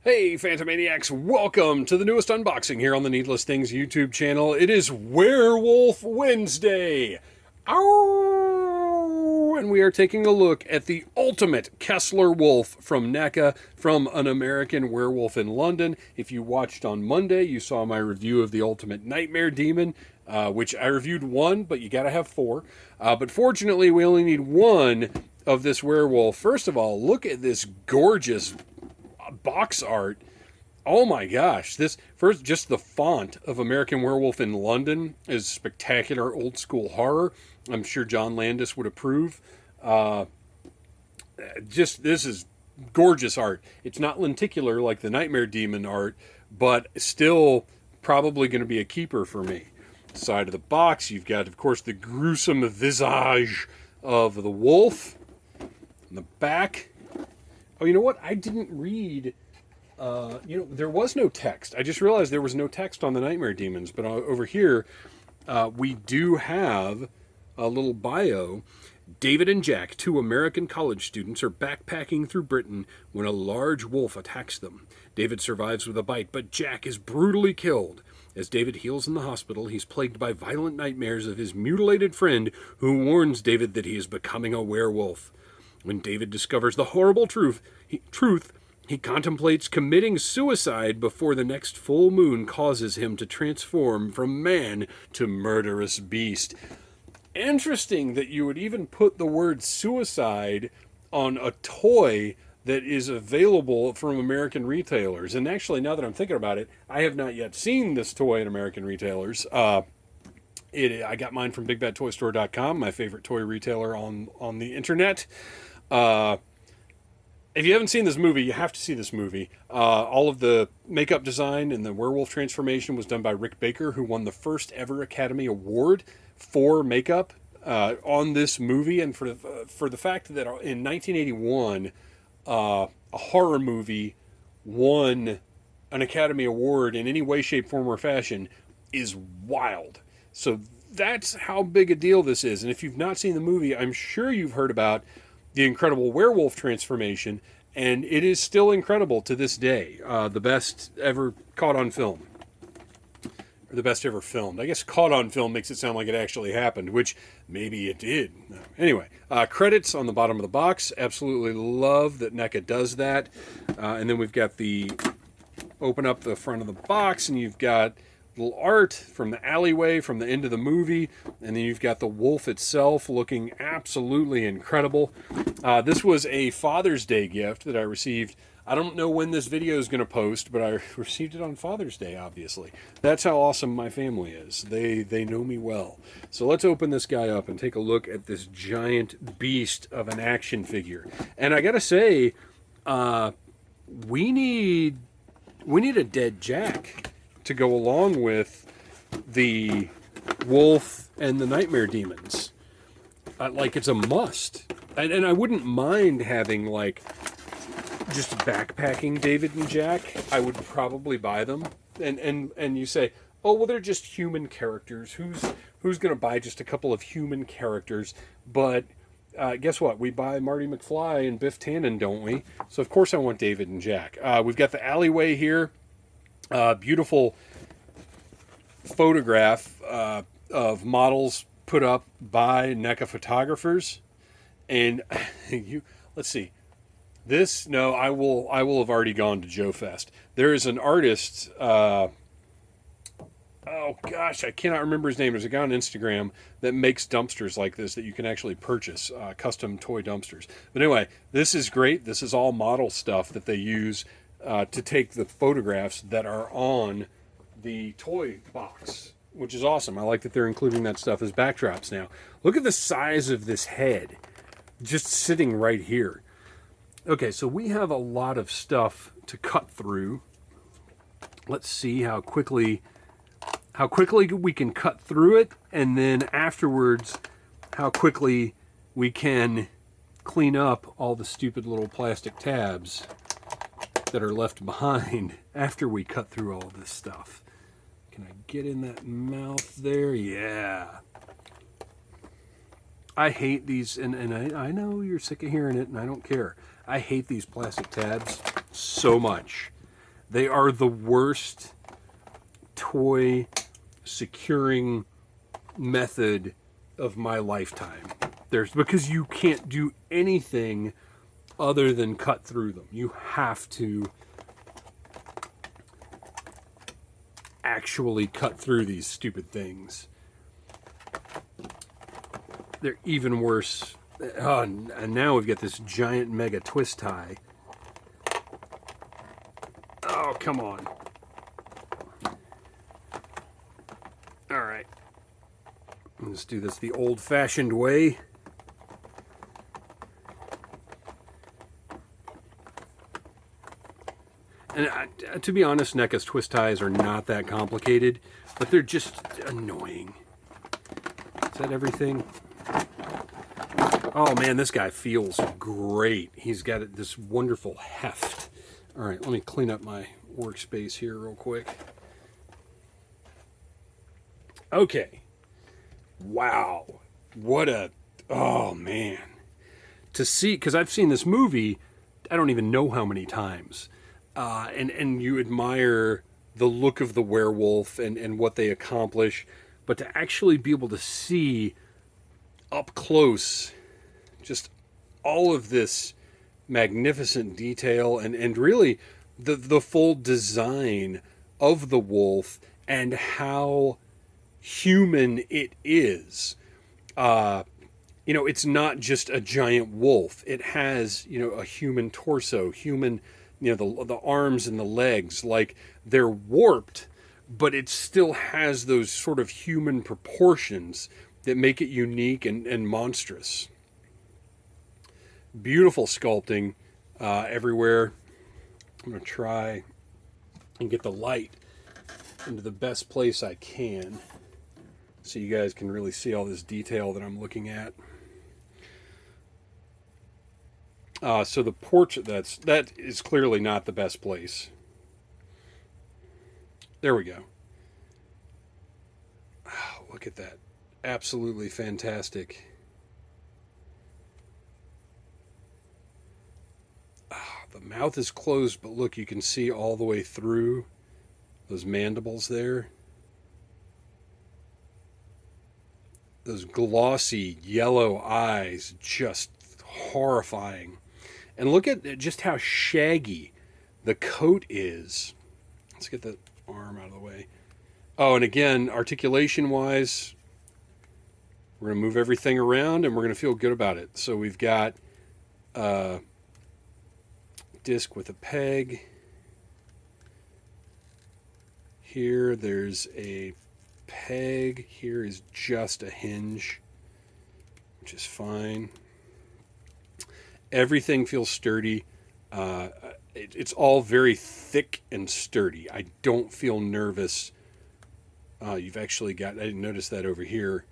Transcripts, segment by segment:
Hey, Phantomaniacs, welcome to the newest unboxing here on the Needless Things YouTube channel. It is Werewolf Wednesday! Ow! And we are taking a look at the ultimate Kessler wolf from NECA, from An American Werewolf in London. If you watched on Monday, you saw my review of the ultimate nightmare demon, which I reviewed one, but you gotta have four. But fortunately, we only need one of this werewolf. First of all, look at this gorgeous box art. Oh my gosh, this first, just the font of American Werewolf in London is spectacular old school horror. I'm sure John Landis would approve. This is gorgeous art. It's not lenticular like the Nightmare Demon art, but still probably going to be a keeper for me. Side of the box, you've got, of course, the gruesome visage of the wolf. In the back, oh, you know what? I didn't read, there was no text. I just realized there was no text on the Nightmare Demons, but over here, we do have a little bio. David and Jack, two American college students, are backpacking through Britain when a large wolf attacks them. David survives with a bite, but Jack is brutally killed. As David heals in the hospital, he's plagued by violent nightmares of his mutilated friend, who warns David that he is becoming a werewolf. When David discovers the horrible truth, he contemplates committing suicide before the next full moon causes him to transform from man to murderous beast. Interesting that you would even put the word suicide on a toy that is available from American retailers. And actually, now that I'm thinking about it, I have not yet seen this toy in American retailers. I got mine from BigBadToyStore.com, my favorite toy retailer on the internet. If you haven't seen this movie, you have to see this movie. All of the makeup design and the werewolf transformation was done by Rick Baker, who won the first ever Academy Award for makeup on this movie. And for the fact that in 1981, a horror movie won an Academy Award in any way, shape, form, or fashion is wild. So that's how big a deal this is. And if you've not seen the movie, I'm sure you've heard about the incredible werewolf transformation, and it is still incredible to this day. The best ever caught on film. Or the best ever filmed. I guess caught on film makes it sound like it actually happened, which maybe it did. Anyway, credits on the bottom of the box. Absolutely love that NECA does that. And then we've got open up the front of the box, and you've got little art from the alleyway from the end of the movie, and then you've got the wolf itself looking absolutely incredible. This was a Father's Day gift that I received. I don't know when this video is going to post, but I received it on Father's Day, obviously. That's how awesome my family is. They know me well. So let's open this guy up and take a look at this giant beast of an action figure. And I gotta say, we need a dead Jack to go along with the wolf and the nightmare demons. Like, it's a must. And I wouldn't mind having, like, just backpacking David and Jack. I would probably buy them. And you say, oh, well, they're just human characters. Who's going to buy just a couple of human characters? But guess what? We buy Marty McFly and Biff Tannen, don't we? So, of course, I want David and Jack. We've got the alleyway here. Beautiful photograph of models put up by NECA photographers, and let's see. I will have already gone to Joe Fest. There is an artist. Oh gosh, I cannot remember his name. There's a guy on Instagram that makes dumpsters like this that you can actually purchase, custom toy dumpsters. But anyway, this is great. This is all model stuff that they use to take the photographs that are on the toy box, which is awesome. I like that they're including that stuff as backdrops now. Look at the size of this head just sitting right here. Okay, so we have a lot of stuff to cut through. Let's see how quickly we can cut through it, and then afterwards how quickly we can clean up all the stupid little plastic tabs that are left behind after we cut through all this stuff. Can I get in that mouth there? Yeah. I hate these, and I know you're sick of hearing it, and I don't care. I hate these plastic tabs so much. They are the worst toy securing method of my lifetime. Because you can't do anything other than cut through them. You have to actually cut through these stupid things. They're even worse. Oh, and now we've got this giant mega twist tie. Oh, come on. All right. Let's do this the old-fashioned way. And to be honest, NECA's twist ties are not that complicated, but they're just annoying. Is that everything? Oh man, this guy feels great. He's got this wonderful heft. All right, let me clean up my workspace here real quick. Okay. Wow. What a... Oh man. To see... Because I've seen this movie, I don't even know how many times. And you admire the look of the werewolf and what they accomplish. But to actually be able to see up close just all of this magnificent detail and really the full design of the wolf and how human it is. It's not just a giant wolf. It has, a human torso, human, the arms and the legs, like they're warped, but it still has those sort of human proportions that make it unique and monstrous. Beautiful sculpting everywhere. I'm going to try and get the light into the best place I can so you guys can really see all this detail that I'm looking at. So the portrait, that is clearly not the best place. There we go. Oh, look at that. Absolutely fantastic. The mouth is closed, but look, you can see all the way through those mandibles there. Those glossy yellow eyes, just horrifying. And look at just how shaggy the coat is. Let's get the arm out of the way. Oh, and again, articulation-wise, we're going to move everything around and we're going to feel good about it. So we've got disc with a peg. Here there's a peg. Here is just a hinge, which is fine. Everything feels sturdy. It's all very thick and sturdy. I don't feel nervous. You've actually got, I didn't notice that over here.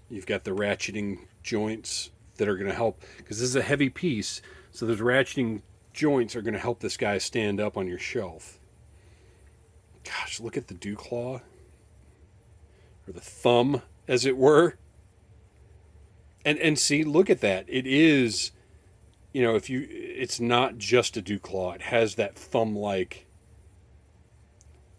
You've got the ratcheting joints that are going to help, because this is a heavy piece. So those ratcheting joints are going to help this guy stand up on your shelf. Gosh, look at the dew claw. Or the thumb, as it were. And see, look at that. It is, it's not just a dew claw. It has that thumb-like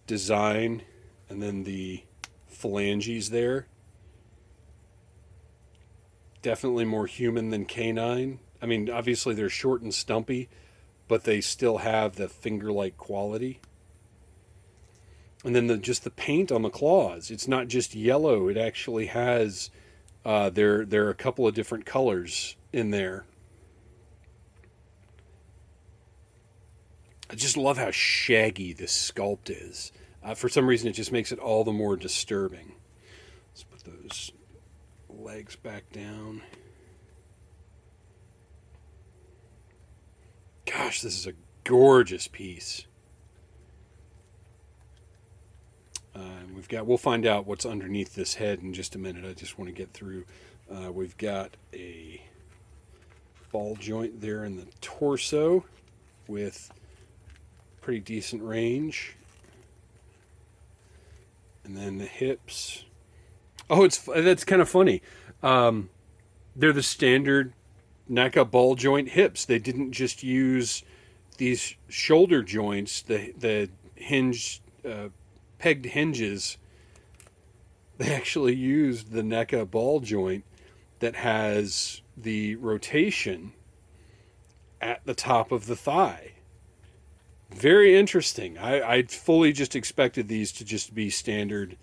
design. And then the phalanges there. Definitely more human than canine. I mean, obviously they're short and stumpy, but they still have the finger-like quality. And then just the paint on the claws. It's not just yellow. It actually has, there are a couple of different colors in there. I just love how shaggy this sculpt is. For some reason, it just makes it all the more disturbing. Let's put those legs back down. Gosh, this is a gorgeous piece. We'll find out what's underneath this head in just a minute. I just want to get through. We've got a ball joint there in the torso with pretty decent range. And then the hips. Oh, that's kind of funny. They're the standard NECA ball joint hips. They didn't just use these shoulder joints, the hinge, pegged hinges, they actually used the NECA ball joint that has the rotation at the top of the thigh. Very interesting. I fully just expected these to just be standard,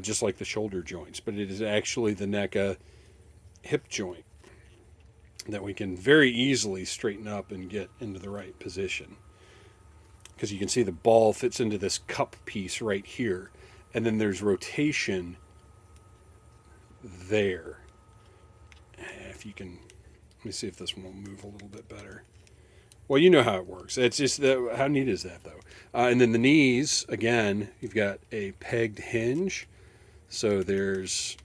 just like the shoulder joints, but it is actually the NECA hip joint that we can very easily straighten up and get into the right position. Because you can see the ball fits into this cup piece right here, and then there's rotation there. If you can, let me see if this one will move a little bit better. Well, you know how it works. It's just that, how neat is that, though? And then the knees, again, you've got a pegged hinge. So there's,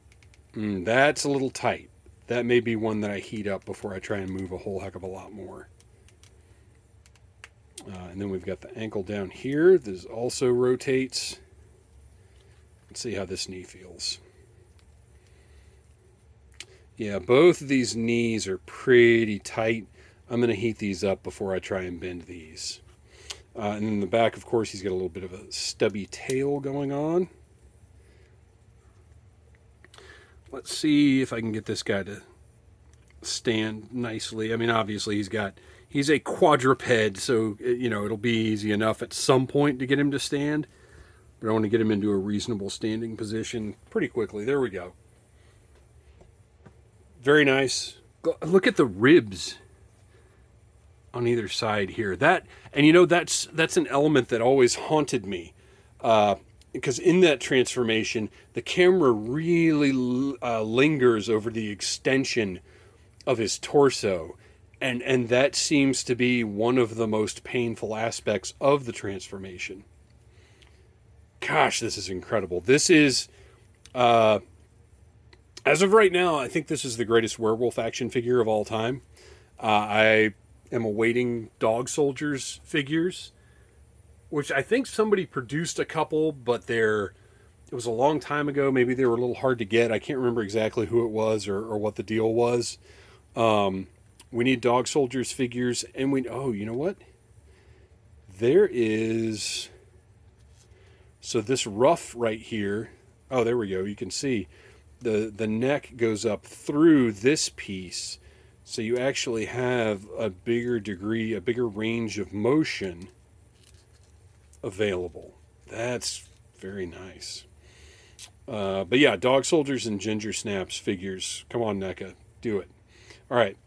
that's a little tight. That may be one that I heat up before I try and move a whole heck of a lot more. And then we've got the ankle down here. This also rotates. Let's see how this knee feels. Yeah, both of these knees are pretty tight. I'm going to heat these up before I try and bend these. And in the back, of course, he's got a little bit of a stubby tail going on. Let's see if I can get this guy to stand nicely. I mean, obviously he's a quadruped, so, you know, it'll be easy enough at some point to get him to stand. But I want to get him into a reasonable standing position pretty quickly. There we go. Very nice. Look at the ribs on either side here. That, and you know, that's an element that always haunted me. Because in that transformation, the camera really lingers over the extension of his torso. And that seems to be one of the most painful aspects of the transformation. Gosh, this is incredible. This is, as of right now, I think this is the greatest werewolf action figure of all time. I am awaiting Dog Soldiers figures, which I think somebody produced a couple, but it was a long time ago. Maybe they were a little hard to get. I can't remember exactly who it was or what the deal was. We need Dog Soldiers figures, and oh, you know what? There is, so this ruff right here, oh, there we go. You can see the neck goes up through this piece, so you actually have a bigger range of motion available. That's very nice. But yeah, Dog Soldiers and Ginger Snaps figures. Come on, NECA, do it. All right,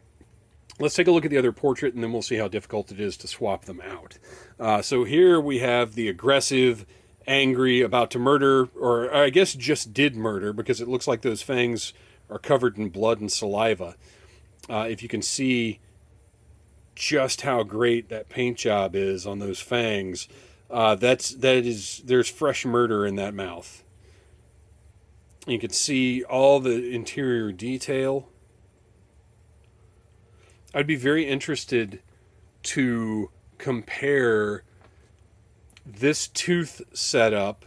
let's take a look at the other portrait, and then we'll see how difficult it is to swap them out. So here we have the aggressive, angry, about to murder, or I guess just did murder, because it looks like those fangs are covered in blood and saliva. If you can see just how great that paint job is on those fangs, there's fresh murder in that mouth. You can see all the interior detail. I'd be very interested to compare this tooth setup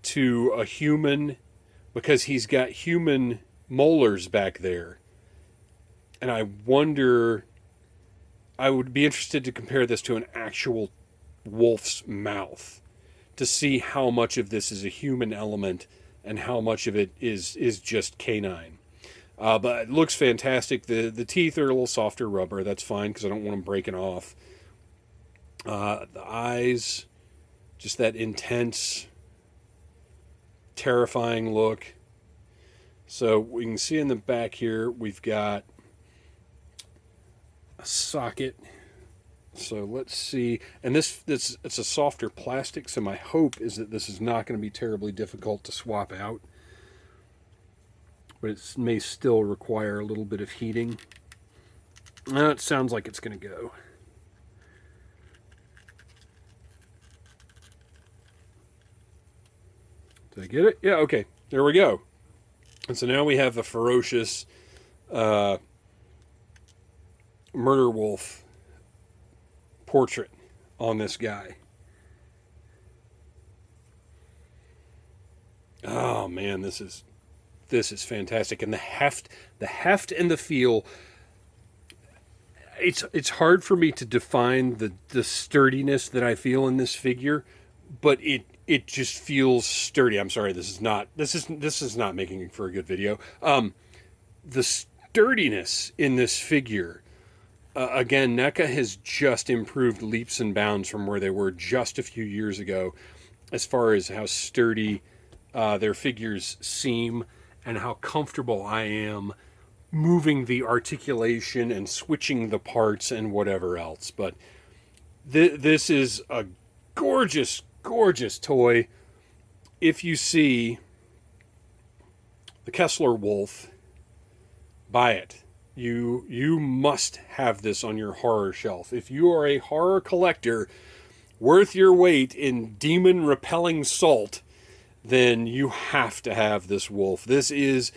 to a human, because he's got human molars back there. And I wonder, I would be interested to compare this to an actual wolf's mouth to see how much of this is a human element and how much of it is just canine. But it looks fantastic. The teeth are a little softer rubber. That's fine because I don't want them breaking off. The eyes, just that intense, terrifying look. So we can see in the back here, we've got a socket. So let's see. And this it's a softer plastic, so my hope is that this is not going to be terribly difficult to swap out. But it may still require a little bit of heating. It sounds like it's going to go. Did I get it? Yeah, okay. There we go. And so now we have a ferocious murder wolf portrait on this guy. Oh man, this is fantastic. And the heft and the feel, it's hard for me to define the sturdiness that I feel in this figure, but it just feels sturdy. I'm sorry, this is not making for a good video. The sturdiness in this figure, again, NECA has just improved leaps and bounds from where they were just a few years ago, as far as how sturdy their figures seem and how comfortable I am moving the articulation and switching the parts and whatever else. But this is a gorgeous, gorgeous toy. If you see the Kessler Wolf, buy it. You must have this on your horror shelf. If you are a horror collector worth your weight in demon repelling salt, then you have to have this wolf. This is,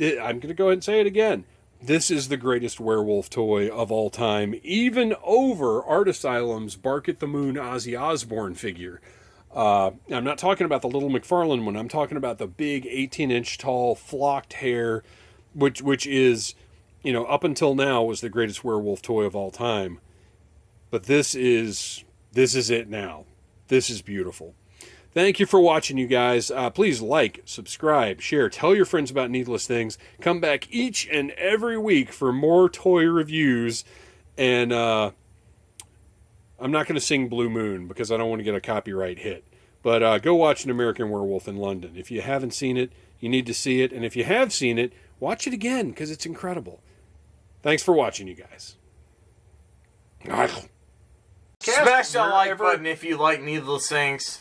I'm going to go ahead and say it again, this is the greatest werewolf toy of all time, even over Art Asylum's Bark at the Moon Ozzy Osbourne figure. I'm not talking about the little McFarlane one. I'm talking about the big 18-inch tall flocked hair, which is, you know, up until now was the greatest werewolf toy of all time. But this is it now. This is beautiful. Thank you for watching, you guys. Please like, subscribe, share, tell your friends about Needless Things. Come back each and every week for more toy reviews. And I'm not going to sing Blue Moon because I don't want to get a copyright hit. But go watch An American Werewolf in London. If you haven't seen it, you need to see it. And if you have seen it, watch it again because it's incredible. Thanks for watching, you guys. Smash that like button if you like Needless Things.